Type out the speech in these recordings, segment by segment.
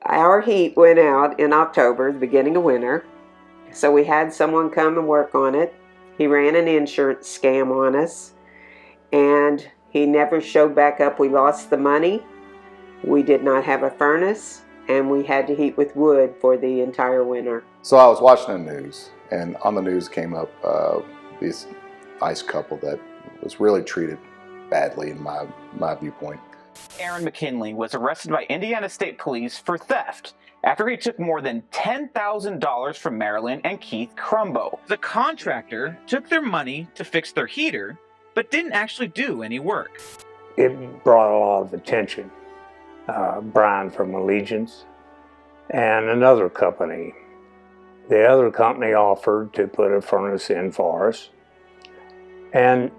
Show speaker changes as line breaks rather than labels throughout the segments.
Our heat went out in October, the beginning of winter, so we had someone come and work on it. He ran an insurance scam on us, and he never showed back up. We lost the money, we did not have a furnace, and we had to heat with wood for the entire winter.
So I was watching the news, and on the news came up this nice couple that was really treated badly in my viewpoint.
Aaron McKinley was arrested by Indiana State Police for theft after he took more than $10,000 from Marilyn and Keith Crumbo. The contractor took their money to fix their heater, but didn't actually do any work.
It brought a lot of attention. Brian from Allegiance and another company. The other company offered to put a furnace in for us, and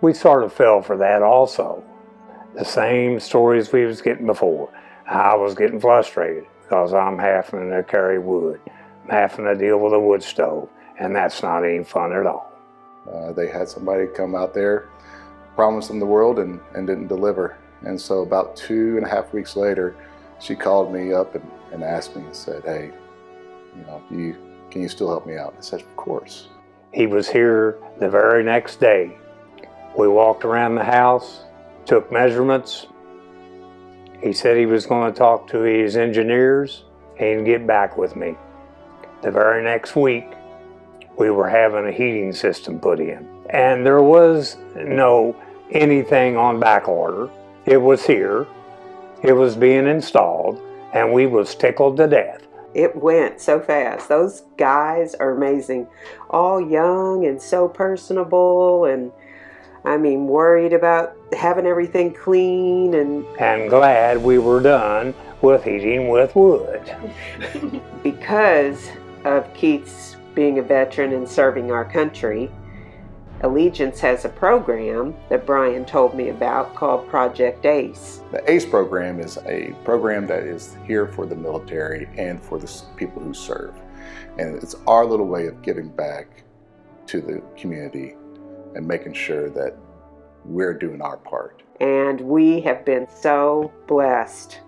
we sort of fell for that also. The same stories we was getting before. I was getting frustrated because I'm having to carry wood. I'm having to deal with a wood stove, and that's not any fun at all.
They had somebody come out there, promised them the world, and didn't deliver. And so about 2.5 weeks later, she called me up and asked me and said, "Hey, can you still help me out?" I said, "Of course."
He was here the very next day. We walked around the house, took measurements. He said he was going to talk to his engineers and get back with me. The very next week, we were having a heating system put in. And there was no anything on back order. It was here, it was being installed, and we was tickled to death.
It went so fast. Those guys are amazing. All young and so personable, and worried about having everything clean
and glad we were done with heating with wood.
Because of Keith's being a veteran and serving our country, Allegiance has a program that Brian told me about called Project ACE.
The ACE program is a program that is here for the military and for the people who serve. And it's our little way of giving back to the community and making sure that we're doing our part.
And we have been so blessed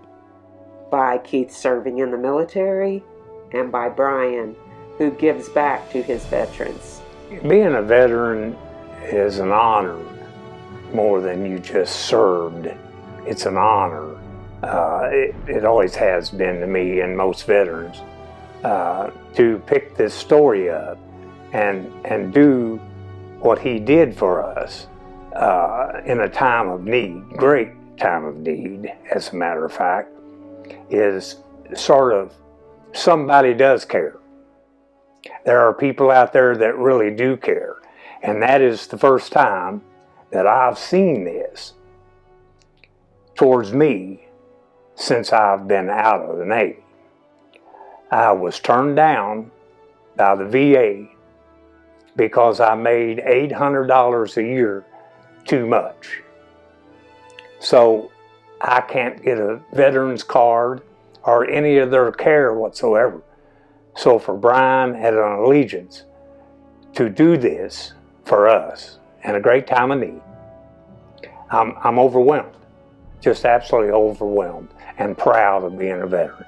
by Keith serving in the military and by Brian, who gives back to his veterans.
Being a veteran is an honor more than you just served. It's an honor. It always has been to me and most veterans to pick this story up and do what he did for us in a time of need, great time of need, as a matter of fact, is sort of somebody does care. There are people out there that really do care. And that is the first time that I've seen this towards me since I've been out of the Navy. I was turned down by the VA because I made $800 a year too much. So I can't get a veteran's card or any of their care whatsoever. So for Brian at an Allegiance to do this for us in a great time of need, I'm overwhelmed, just absolutely overwhelmed and proud of being a veteran.